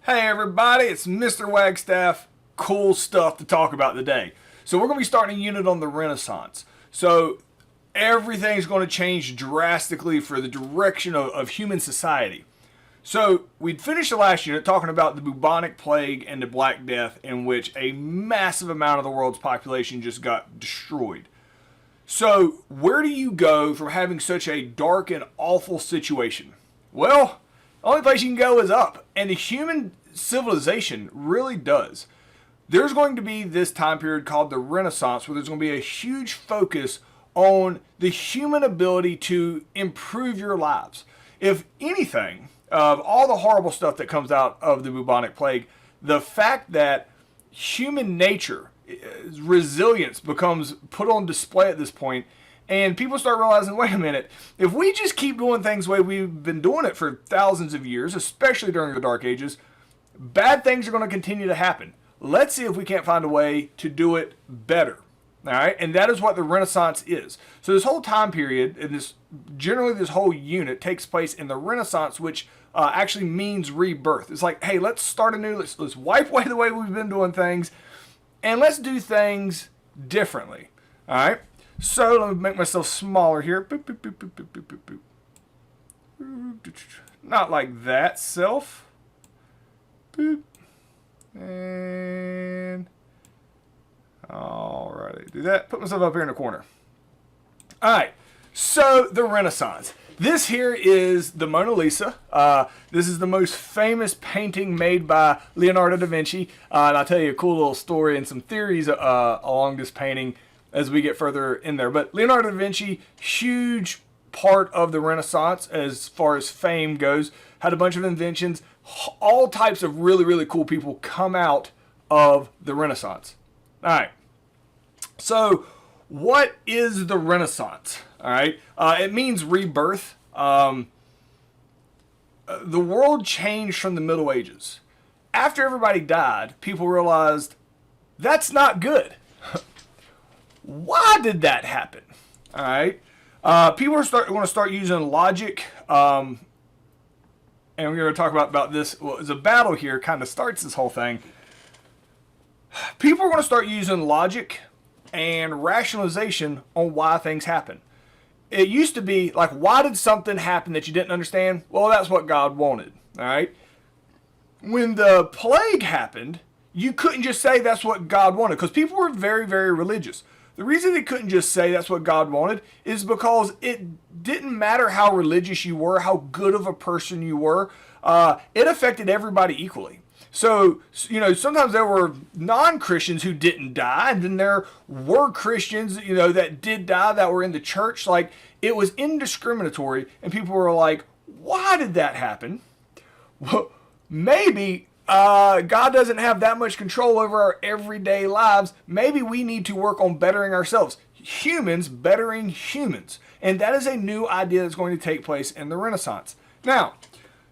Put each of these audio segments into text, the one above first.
Hey everybody, it's Mr. Wagstaff. Cool stuff to talk about today. So we're going to be starting a unit on the Renaissance. So everything's going to change drastically for the direction of human society. So we'd finished the last unit talking about the bubonic plague and the Black Death, in which a massive amount of the world's population just got destroyed. So where do you go from having such a dark and awful situation? Well, the only place you can go is up. And the human civilization really does. There's going to be this time period called the Renaissance where there's going to be a huge focus on the human ability to improve your lives. If anything, of all the horrible stuff that comes out of the bubonic plague, the fact that human nature, resilience becomes put on display at this point, and people start realizing, wait a minute, if we just keep doing things the way we've been doing it for thousands of years, especially during the Dark Ages, bad things are going to continue to happen. Let's see if we can't find a way to do it better. All right, and that is what the Renaissance is. So this whole time period, and this whole unit takes place in the Renaissance, which actually means rebirth. It's like, hey, let's start anew. Let's wipe away the way we've been doing things, and let's do things differently. All right. So let me make myself smaller here. Boop, boop, boop, boop, boop, boop, boop. Not like that, self. Boop. And alrighty, do that. Put myself up here in the corner. Alright, so the Renaissance. This here is the Mona Lisa. This is the most famous painting made by Leonardo Da Vinci. And I'll tell you a cool little story and some theories along this painting as we get further in there. But Leonardo da Vinci, huge part of the Renaissance as far as fame goes, had a bunch of inventions. All types of really, really cool people come out of the Renaissance. All right. So what is the Renaissance? All right. It means rebirth. The world changed from the Middle Ages. After everybody died, people realized that's not good. Why did that happen? All right. People are going to start using logic. And we're going to talk about this. Well, there's a battle here kind of starts this whole thing. People are going to start using logic and rationalization on why things happen. It used to be like, why did something happen that you didn't understand? Well, that's what God wanted. All right. When the plague happened, you couldn't just say that's what God wanted because people were very, very religious. The reason they couldn't just say that's what God wanted is because it didn't matter how religious you were, how good of a person you were. It affected everybody equally. So, sometimes there were non-Christians who didn't die, and then there were Christians, that did die that were in the church. Like, it was indiscriminatory, and people were like, why did that happen? Well, maybe God doesn't have that much control over our everyday lives. Maybe we need to work on bettering ourselves. Humans bettering humans. And that is a new idea that's going to take place in the Renaissance. Now,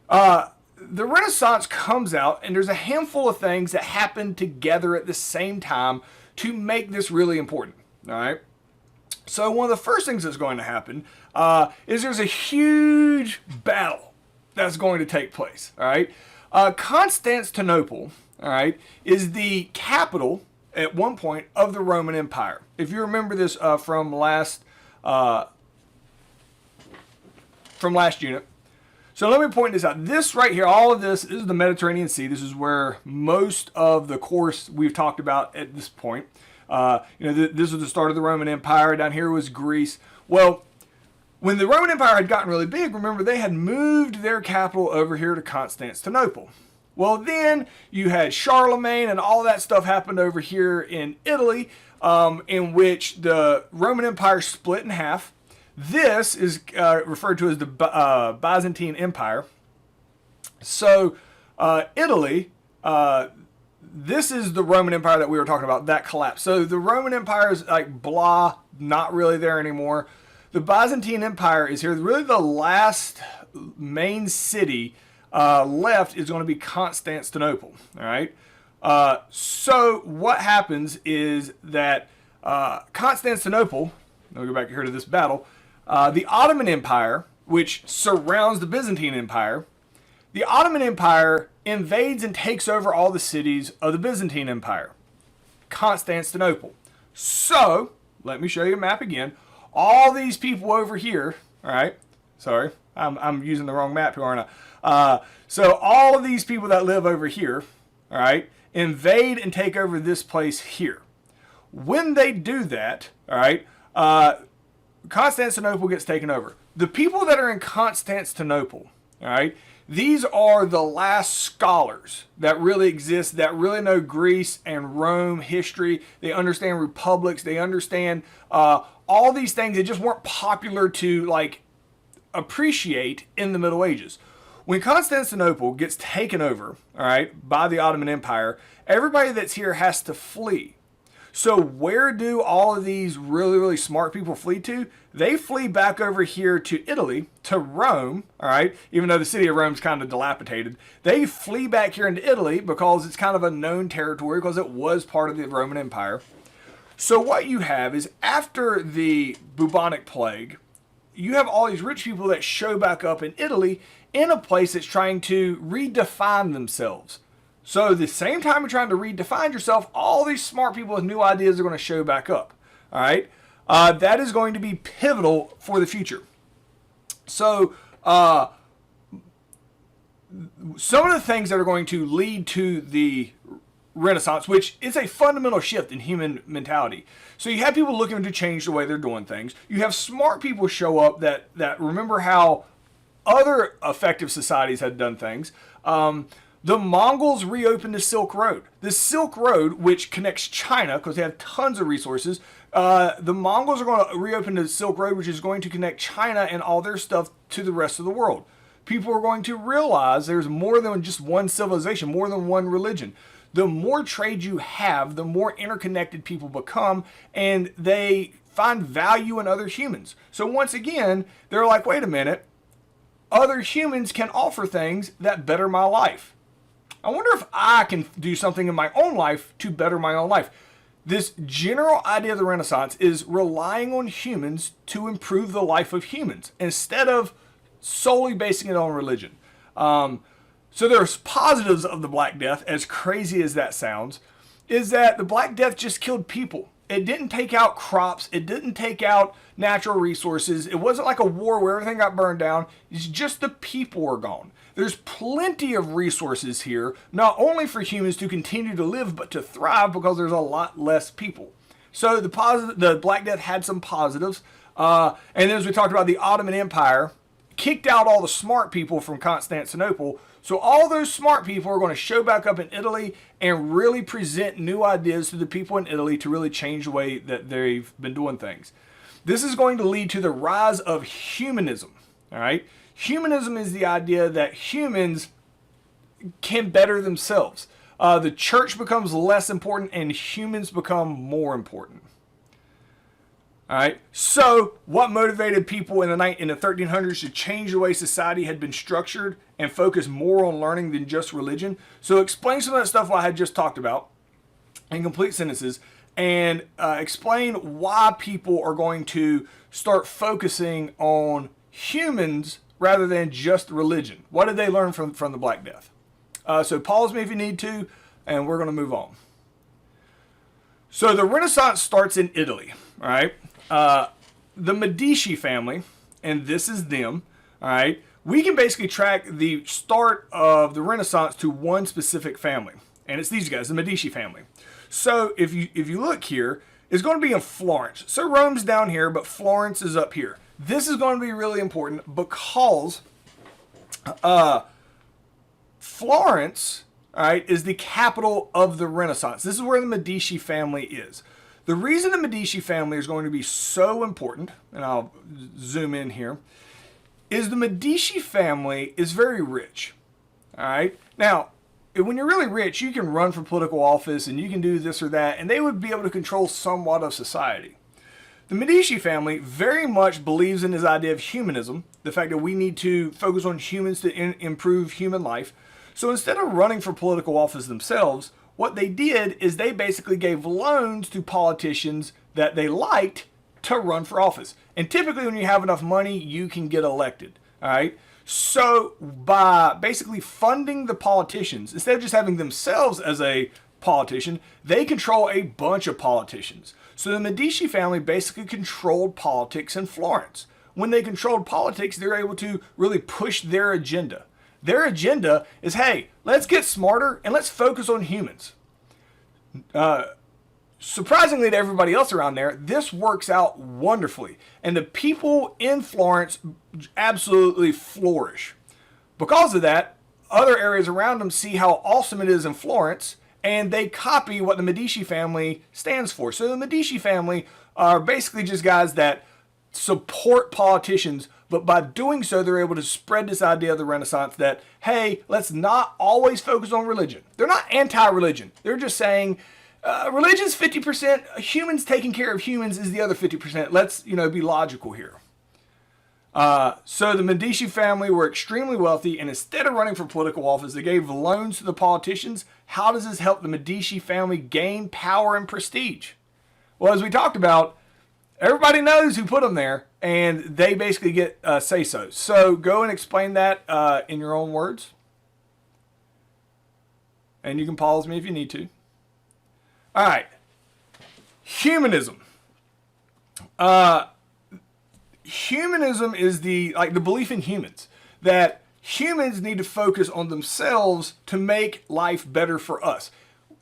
the Renaissance comes out, and there's a handful of things that happen together at the same time to make this really important. All right? So one of the first things that's going to happen is there's a huge battle that's going to take place. All right? Constantinople, all right, is the capital at one point of the Roman Empire. If you remember this from last unit. So let me point this out. This right here, all of this is the Mediterranean Sea. This is where most of the course we've talked about at this point. This was the start of the Roman Empire. Down here was Greece. Well, when the Roman Empire had gotten really big, remember, they had moved their capital over here to Constantinople. Well, then you had Charlemagne and all that stuff happened over here in Italy, in which the Roman Empire split in half. This is referred to as the Byzantine Empire. So Italy, this is the Roman Empire that we were talking about, that collapsed. So the Roman Empire is like blah, not really there anymore. The Byzantine Empire is here. Really the last main city left is going to be Constantinople. All right. So what happens is that Constantinople, I'll go back here to this battle, the Ottoman Empire, which surrounds the Byzantine Empire, the Ottoman Empire invades and takes over all the cities of the Byzantine Empire, Constantinople. So, let me show you a map again. All these people over here, all right, sorry, I'm using the wrong map here, aren't I? So all of these people that live over here, all right, invade and take over this place here. When they do that, all right, Constantinople gets taken over. The people that are in Constantinople, all right, these are the last scholars that really exist, that really know Greece and Rome history. They understand republics. They understand all these things that just weren't popular to like appreciate in the Middle Ages. When Constantinople gets taken over, all right, by the Ottoman Empire, everybody that's here has to flee. So where do all of these really, really smart people flee to? They flee back over here to Italy, to Rome, all right? Even though the city of Rome's kind of dilapidated. They flee back here into Italy because it's kind of a known territory because it was part of the Roman Empire. So what you have is after the bubonic plague, you have all these rich people that show back up in Italy in a place that's trying to redefine themselves. So the same time you're trying to redefine yourself, all these smart people with new ideas are going to show back up. All right, that is going to be pivotal for the future. So some of the things that are going to lead to the Renaissance, which is a fundamental shift in human mentality. So you have people looking to change the way they're doing things. You have smart people show up that remember how other effective societies had done things. The Mongols reopened the Silk Road. The Silk Road, which connects China, because they have tons of resources, the Mongols are going to reopen the Silk Road, which is going to connect China and all their stuff to the rest of the world. People are going to realize there's more than just one civilization, more than one religion. The more trade you have, the more interconnected people become, and they find value in other humans. So once again, they're like, wait a minute, other humans can offer things that better my life. I wonder if I can do something in my own life to better my own life. This general idea of the Renaissance is relying on humans to improve the life of humans instead of solely basing it on religion. So there's positives of the Black Death, as crazy as that sounds, is that the Black Death just killed people. It didn't take out crops. It didn't take out natural resources. It wasn't like a war where everything got burned down. It's just the people were gone. There's plenty of resources here, not only for humans to continue to live, but to thrive because there's a lot less people. So the Black Death had some positives. And then as we talked about, the Ottoman Empire kicked out all the smart people from Constantinople. So all those smart people are going to show back up in Italy and really present new ideas to the people in Italy to really change the way that they've been doing things. This is going to lead to the rise of humanism. All right. Humanism is the idea that humans can better themselves. The church becomes less important and humans become more important. All right. So what motivated people in the 1300s to change the way society had been structured and focus more on learning than just religion? So explain some of that stuff I had just talked about in complete sentences and explain why people are going to start focusing on humans rather than just religion. What did they learn from the Black Death? So pause me if you need to, and we're going to move on. So the Renaissance starts in Italy, all right? The Medici family, and this is them, all right? We can basically track the start of the Renaissance to one specific family, and it's these guys, the Medici family. So if you look here, it's going to be in Florence. So Rome's down here, but Florence is up here. This is going to be really important because Florence, all right, is the capital of the Renaissance. This is where the Medici family is. The reason the Medici family is going to be so important, and I'll zoom in here, is the Medici family is very rich. All right. Now, when you're really rich, you can run for political office and you can do this or that, and they would be able to control somewhat of society. The Medici family very much believes in this idea of humanism, the fact that we need to focus on humans to improve human life. So instead of running for political office themselves, what they did is they basically gave loans to politicians that they liked to run for office. And typically when you have enough money, you can get elected. All right. So by basically funding the politicians, instead of just having themselves as a politician, they control a bunch of politicians. So the Medici family basically controlled politics in Florence. When they controlled politics, they're able to really push their agenda. Their agenda is, hey, let's get smarter and let's focus on humans. Surprisingly to everybody else around there, this works out wonderfully. And the people in Florence absolutely flourish. Because of that, other areas around them see how awesome it is in Florence, and they copy what the Medici family stands for. So the Medici family are basically just guys that support politicians, but by doing so, they're able to spread this idea of the Renaissance that, hey, let's not always focus on religion. They're not anti-religion. They're just saying, religion's 50%, humans taking care of humans is the other 50%. Let's, be logical here. So the Medici family were extremely wealthy, and instead of running for political office, they gave loans to the politicians. How does this help the Medici family gain power and prestige? Well, as we talked about, everybody knows who put them there, and they basically get say-so. So go and explain that in your own words. And you can pause me if you need to. All right. Humanism. Humanism is the belief in humans. That humans need to focus on themselves to make life better for us.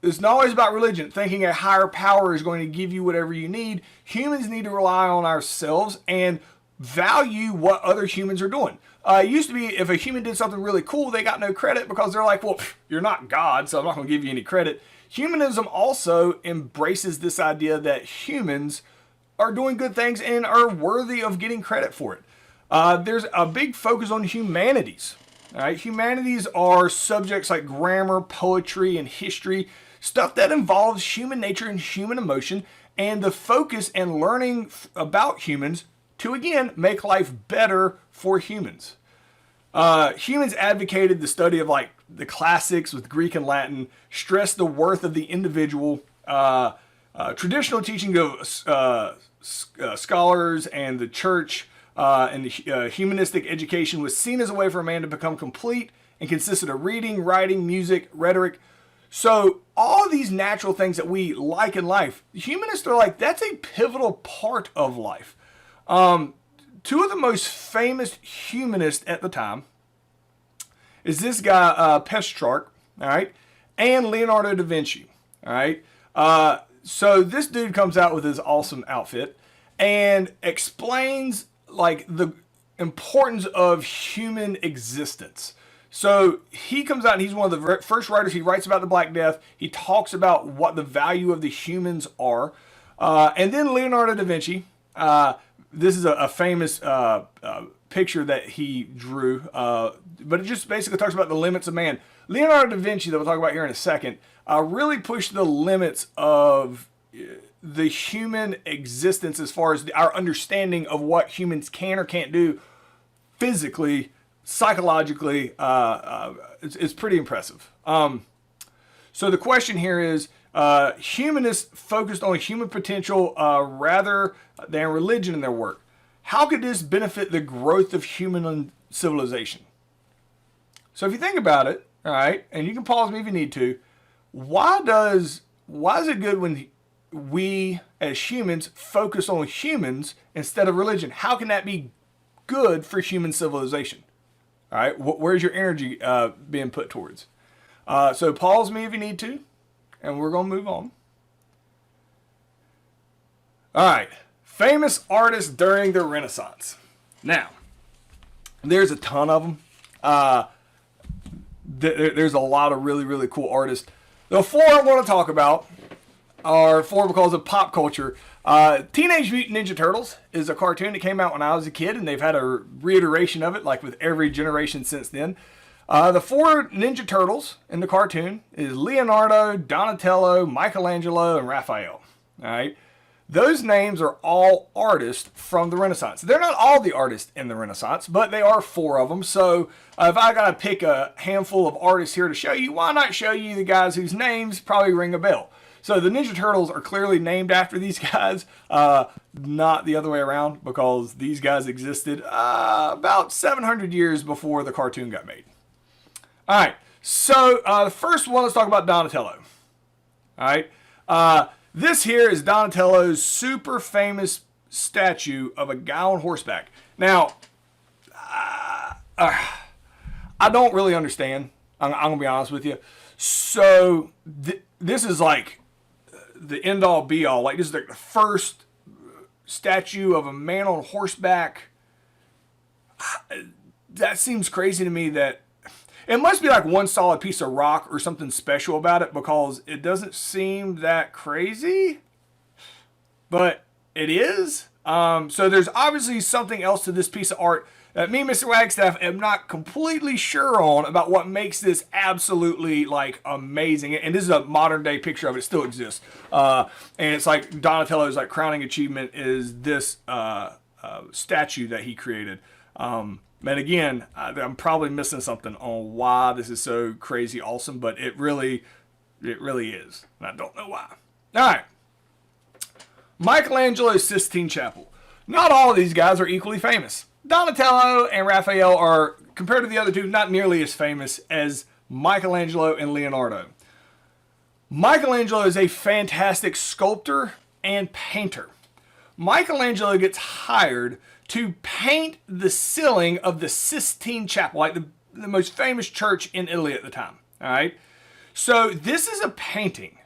It's not always about religion, thinking a higher power is going to give you whatever you need. Humans need to rely on ourselves and value what other humans are doing. It used to be if a human did something really cool, they got no credit because they're like, well, you're not God, so I'm not going to give you any credit. Humanism also embraces this idea that humans are doing good things and are worthy of getting credit for it. There's a big focus on humanities. All right? Humanities are subjects like grammar, poetry, and history, stuff that involves human nature and human emotion, and the focus and learning about humans to, again, make life better for humans. Humans advocated the study of the classics with Greek and Latin, stressed the worth of the individual. Traditional teaching of scholars and the church and the humanistic education was seen as a way for a man to become complete and consisted of reading, writing, music, rhetoric. So all these natural things that we like in life, humanists are like, that's a pivotal part of life. Two of the most famous humanists at the time is this guy, Petrarch, all right, and Leonardo da Vinci, all right. So this dude comes out with his awesome outfit and explains the importance of human existence. So he comes out and he's one of the first writers. He writes about the Black Death. He talks about what the value of the humans are. And then Leonardo da Vinci, this is a famous picture that he drew, but it just basically talks about the limits of man. Leonardo da Vinci, that we'll talk about here in a second, really pushed the limits of the human existence as far as our understanding of what humans can or can't do physically, psychologically. It's pretty impressive. So the question here is, humanists focused on human potential rather than religion in their work. How could this benefit the growth of human civilization? So if you think about it, all right, and you can pause me if you need to, why is it good when we as humans focus on humans instead of religion? How can that be good for human civilization? All right, where's your energy being put towards? So pause me if you need to, and we're going to move on. All right, famous artists during the Renaissance. Now, there's a ton of them. There's a lot of really, really cool artists. The four I want to talk about are four because of pop culture. Teenage Mutant Ninja Turtles is a cartoon that came out when I was a kid, and they've had a reiteration of it, with every generation since then. The four Ninja Turtles in the cartoon is Leonardo, Donatello, Michelangelo, and Raphael. All right. Those names are all artists from the Renaissance. They're not all the artists in the Renaissance, but they are four of them. So if I got to pick a handful of artists here to show you, why not show you the guys whose names probably ring a bell? So the Ninja Turtles are clearly named after these guys, not the other way around, because these guys existed about 700 years before the cartoon got made. All right, so the first one, let's talk about Donatello. All right, this here is Donatello's super famous statue of a guy on horseback. Now, I don't really understand. I'm going to be honest with you. So this is like the end all be all. Like, this is like the first statue of a man on horseback. That seems crazy to me. That it must be like one solid piece of rock or something special about it, because it doesn't seem that crazy, but it is. So there's obviously something else to this piece of art that me and Mr. Wagstaff am not completely sure on about what makes this absolutely like amazing. And this is a modern day picture of it. It still exists. And it's like Donatello's like crowning achievement is this statue that he created. And again, I'm probably missing something on why this is so crazy awesome, but it really is. And I don't know why. All right. Michelangelo's Sistine Chapel. Not all of these guys are equally famous. Donatello and Raphael are, compared to the other two, not nearly as famous as Michelangelo and Leonardo. Michelangelo is a fantastic sculptor and painter. Michelangelo gets hired to paint the ceiling of the Sistine Chapel, like the most famous church in Italy at the time. All right, so this is a painting.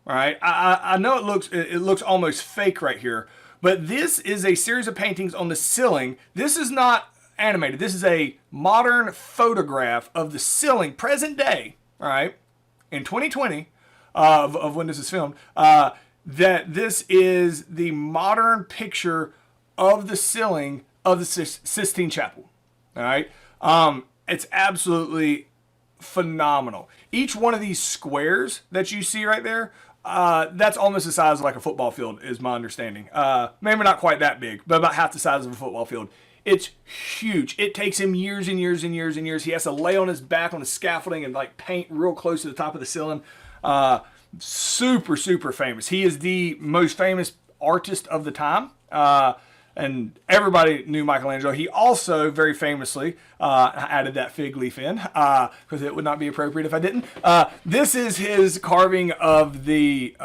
All right, I know it looks almost fake right here, but this is a series of paintings on the ceiling. This is not animated. This is a modern photograph of the ceiling, present day. All right, in 2020, of when this is filmed. That this is the modern picture of the ceiling of the Sistine Chapel. All right, it's absolutely phenomenal. Each one of these squares that you see right there, that's almost the size of like a football field, is my understanding. Maybe not quite that big, but about half the size of a football field. It's huge. It takes him years and years and years and years. He has to lay on his back on the scaffolding and like paint real close to the top of the ceiling. Super, super famous. He is the most famous artist of the time. And everybody knew Michelangelo. He also very famously added that fig leaf in, because it would not be appropriate if I didn't. This is his carving of the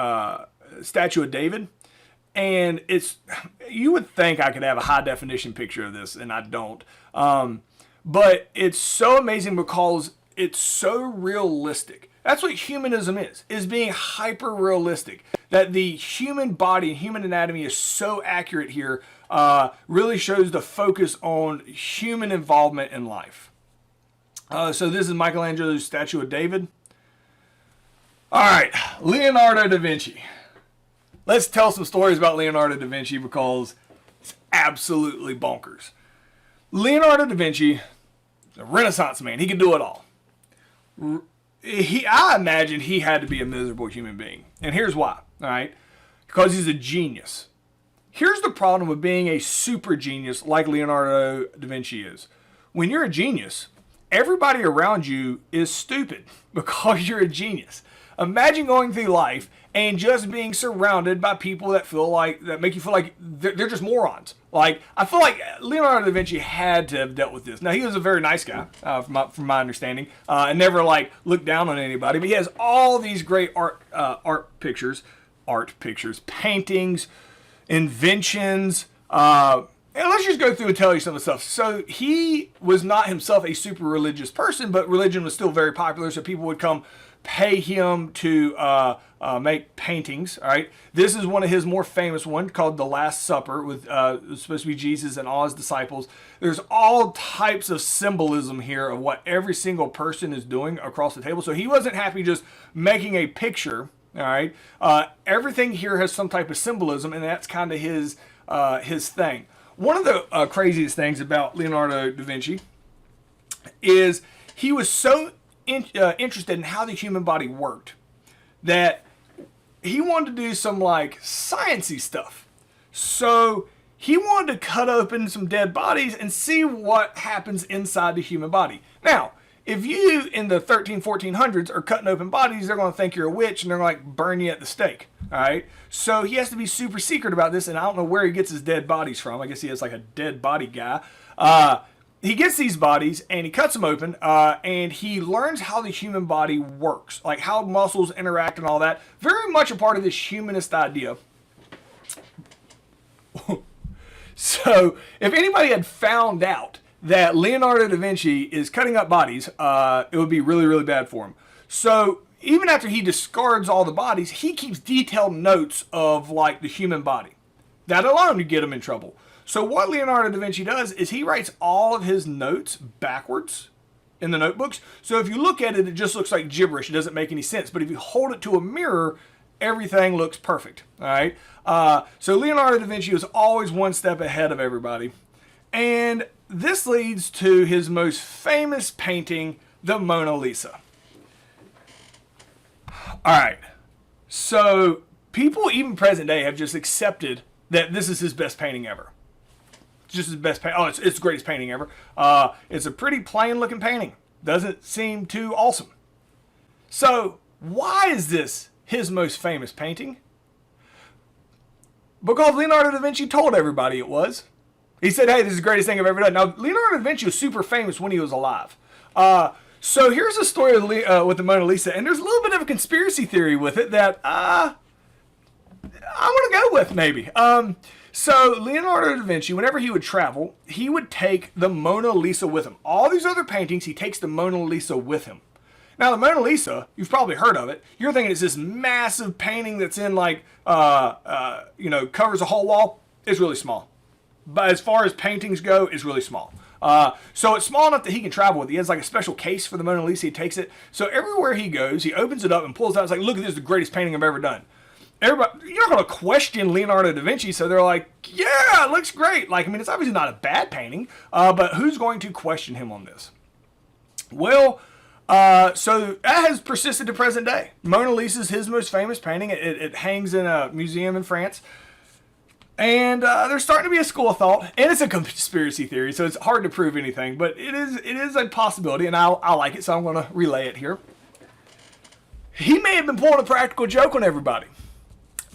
statue of David. And you would think I could have a high definition picture of this, and I don't. But it's so amazing because it's so realistic. That's what humanism is being hyper realistic. That the human body and human anatomy is so accurate here, really shows the focus on human involvement in life. So this is Michelangelo's statue of David. All right, Leonardo da Vinci. Let's tell some stories about Leonardo da Vinci, because it's absolutely bonkers. Leonardo da Vinci, a Renaissance man, he could do it all. I imagine he had to be a miserable human being. And here's why, all right? Because he's a genius. Here's the problem with being a super genius like Leonardo da Vinci is. When you're a genius, everybody around you is stupid because you're a genius. Imagine going through life and just being surrounded by people that make you feel like they're just morons. Like, I feel like Leonardo da Vinci had to have dealt with this. Now, he was a very nice guy, from my understanding, and never looked down on anybody. But he has all these great art pictures, paintings, inventions. And let's just go through and tell you some of the stuff. So he was not himself a super religious person, but religion was still very popular, so people would come pay him to make paintings. All right, this is one of his more famous ones called The Last Supper, with it's supposed to be Jesus and all his disciples. There's all types of symbolism here of what every single person is doing across the table. So he wasn't happy just making a picture. All right, everything here has some type of symbolism, and that's kind of his thing. One of the craziest things about Leonardo da Vinci is he was so interested in how the human body worked that he wanted to do some sciencey stuff. So he wanted to cut open some dead bodies and see what happens inside the human body. Now, if you in the 1400s are cutting open bodies, they're going to think you're a witch and they're going to like burn you at the stake. All right. So he has to be super secret about this, and I don't know where he gets his dead bodies from. I guess he has like a dead body guy. He gets these bodies and he cuts them open, and he learns how the human body works, like how muscles interact and all that. Very much a part of this humanist idea. So if anybody had found out that Leonardo da Vinci is cutting up bodies, it would be really, really bad for him. So even after he discards all the bodies, he keeps detailed notes of like the human body. That alone would get him in trouble. So what Leonardo da Vinci does is he writes all of his notes backwards in the notebooks. So if you look at it, it just looks like gibberish. It doesn't make any sense. But if you hold it to a mirror, everything looks perfect. All right. So Leonardo da Vinci was always one step ahead of everybody. And this leads to his most famous painting, the Mona Lisa. All right. So people, even present day, have just accepted that this is his best painting ever. Just his best painting. Oh, it's the greatest painting ever. It's a pretty plain looking painting. Doesn't seem too awesome. So why is this his most famous painting? Because Leonardo da Vinci told everybody it was. He said, hey, this is the greatest thing I've ever done. Now, Leonardo da Vinci was super famous when he was alive. So here's a story with the Mona Lisa, and there's a little bit of a conspiracy theory with it that I want to go with, maybe. So Leonardo da Vinci, whenever he would travel, he would take the Mona Lisa with him. All these other paintings, he takes the Mona Lisa with him. Now, the Mona Lisa, you've probably heard of it. You're thinking it's this massive painting that's in like, covers a whole wall. It's really small. But as far as paintings go, it's really small. So it's small enough that he can travel with it. He has like a special case for the Mona Lisa. He takes it. So everywhere he goes, he opens it up and pulls it out. It's like, look, this is the greatest painting I've ever done. Everybody, you're not going to question Leonardo da Vinci, so they're like, yeah, it looks great. Like, I mean, it's obviously not a bad painting, but who's going to question him on this? Well, so that has persisted to present day. Mona Lisa is his most famous painting. It hangs in a museum in France. And there's starting to be a school of thought, and it's a conspiracy theory, so it's hard to prove anything, but it is a possibility, and I like it, so I'm going to relay it here. He may have been pulling a practical joke on everybody.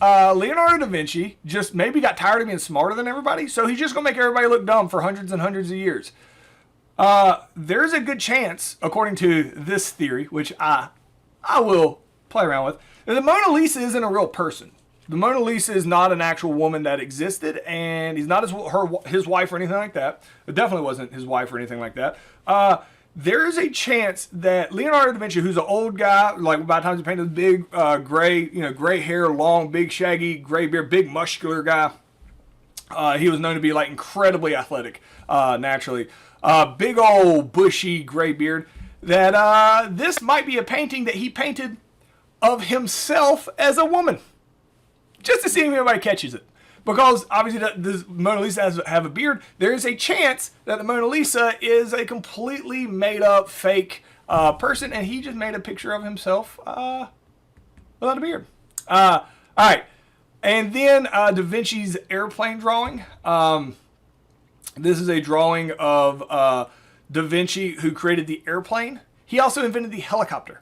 Leonardo da Vinci just maybe got tired of being smarter than everybody, so he's just going to make everybody look dumb for hundreds and hundreds of years. There's a good chance, according to this theory, which I will play around with, that the Mona Lisa isn't a real person. The Mona Lisa is not an actual woman that existed, and he's not his wife or anything like that. It definitely wasn't his wife or anything like that. There is a chance that Leonardo da Vinci, who's an old guy, like by the time he painted, big gray hair, long, big, shaggy, gray beard, big, muscular guy. He was known to be like incredibly athletic, naturally. Big old bushy gray beard. That this might be a painting that he painted of himself as a woman. Just to see if anybody catches it. Because obviously the Mona Lisa has have a beard, there is a chance that the Mona Lisa is a completely made up fake person, and he just made a picture of himself without a beard. All right. And then Da Vinci's airplane drawing. This is a drawing of Da Vinci, who created the airplane. He also invented the helicopter.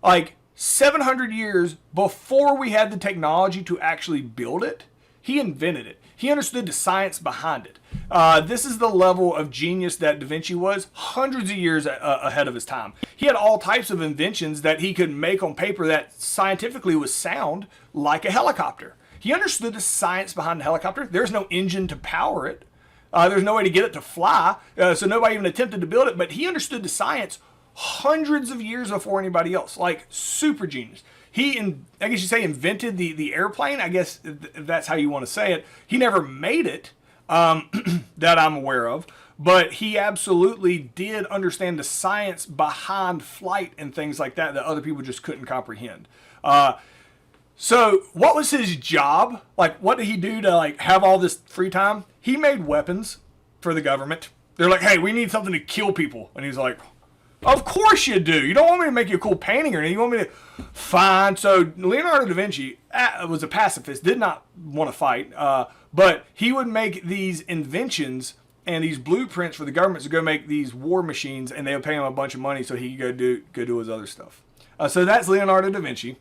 Like 700 years before we had the technology to actually build it, he invented it. He understood the science behind it. This is the level of genius that Da Vinci was, hundreds of years ahead of his time. He had all types of inventions that he could make on paper that scientifically was sound, like a helicopter. He understood the science behind the helicopter. There's no engine to power it. There's no way to get it to fly, so nobody even attempted to build it, but he understood the science hundreds of years before anybody else. Like, super genius. He, I guess you say, invented the airplane. I guess if that's how you want to say it. He never made it, that I'm aware of, but he absolutely did understand the science behind flight and things like that other people just couldn't comprehend. So what was his job? Like, what did he do to like have all this free time? He made weapons for the government. They're like, hey, we need something to kill people. And he's like, of course you do. You don't want me to make you a cool painting or anything. You want me to... Fine. So Leonardo da Vinci was a pacifist, did not want to fight, but he would make these inventions and these blueprints for the governments to go make these war machines, and they would pay him a bunch of money so he could go do his other stuff. So that's Leonardo da Vinci.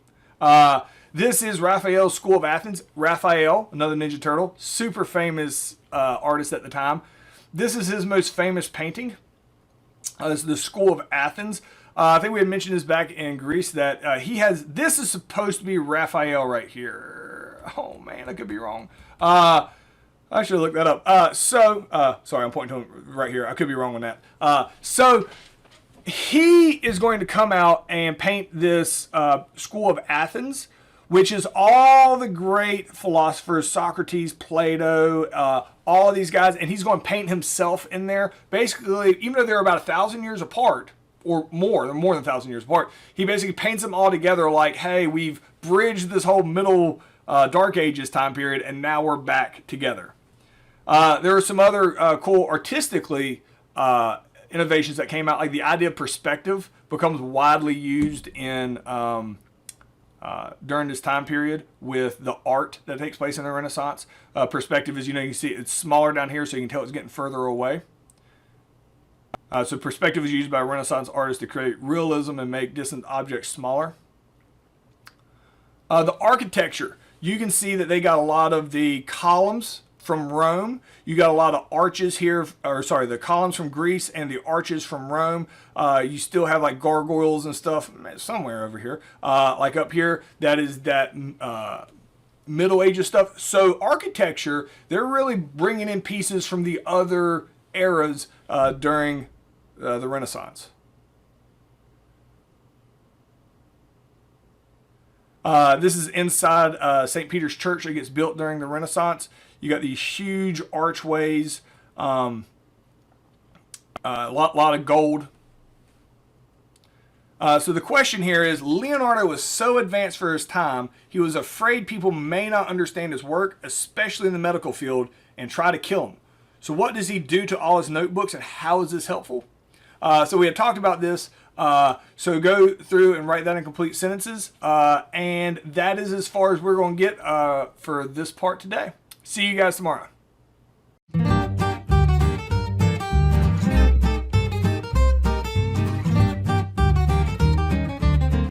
This is Raphael's School of Athens. Raphael, another Ninja Turtle, super famous artist at the time. This is his most famous painting. This is the School of Athens. I think we had mentioned this back in Greece that he has. This is supposed to be Raphael right here. Oh man, I could be wrong. I should look that up. Sorry, I'm pointing to him right here. I could be wrong on that. So he is going to come out and paint this School of Athens, which is all the great philosophers, Socrates, Plato, all of these guys, and he's going to paint himself in there. Basically, even though they're about 1,000 years apart, or more, they're more than 1,000 years apart, he basically paints them all together like, hey, we've bridged this whole middle Dark Ages time period, and now we're back together. There are some other cool artistically innovations that came out, like the idea of perspective becomes widely used in during this time period with the art that takes place in the Renaissance. Perspective is, you can see it's smaller down here, so you can tell it's getting further away. So perspective is used by Renaissance artists to create realism and make distant objects smaller. The architecture, you can see that they got a lot of the columns from Rome. You got a lot of arches here, the columns from Greece and the arches from Rome. You still have like gargoyles and stuff somewhere over here, like up here. That is that Middle Ages stuff. So architecture, they're really bringing in pieces from the other eras during the Renaissance. This is inside St. Peter's Church that gets built during the Renaissance. You got these huge archways, a lot of gold. So the question here is, Leonardo was so advanced for his time, he was afraid people may not understand his work, especially in the medical field, and try to kill him. So what does he do to all his notebooks, and how is this helpful? So we had talked about this. So go through and write that in complete sentences. And that is as far as we're going to get for this part today. See you guys tomorrow.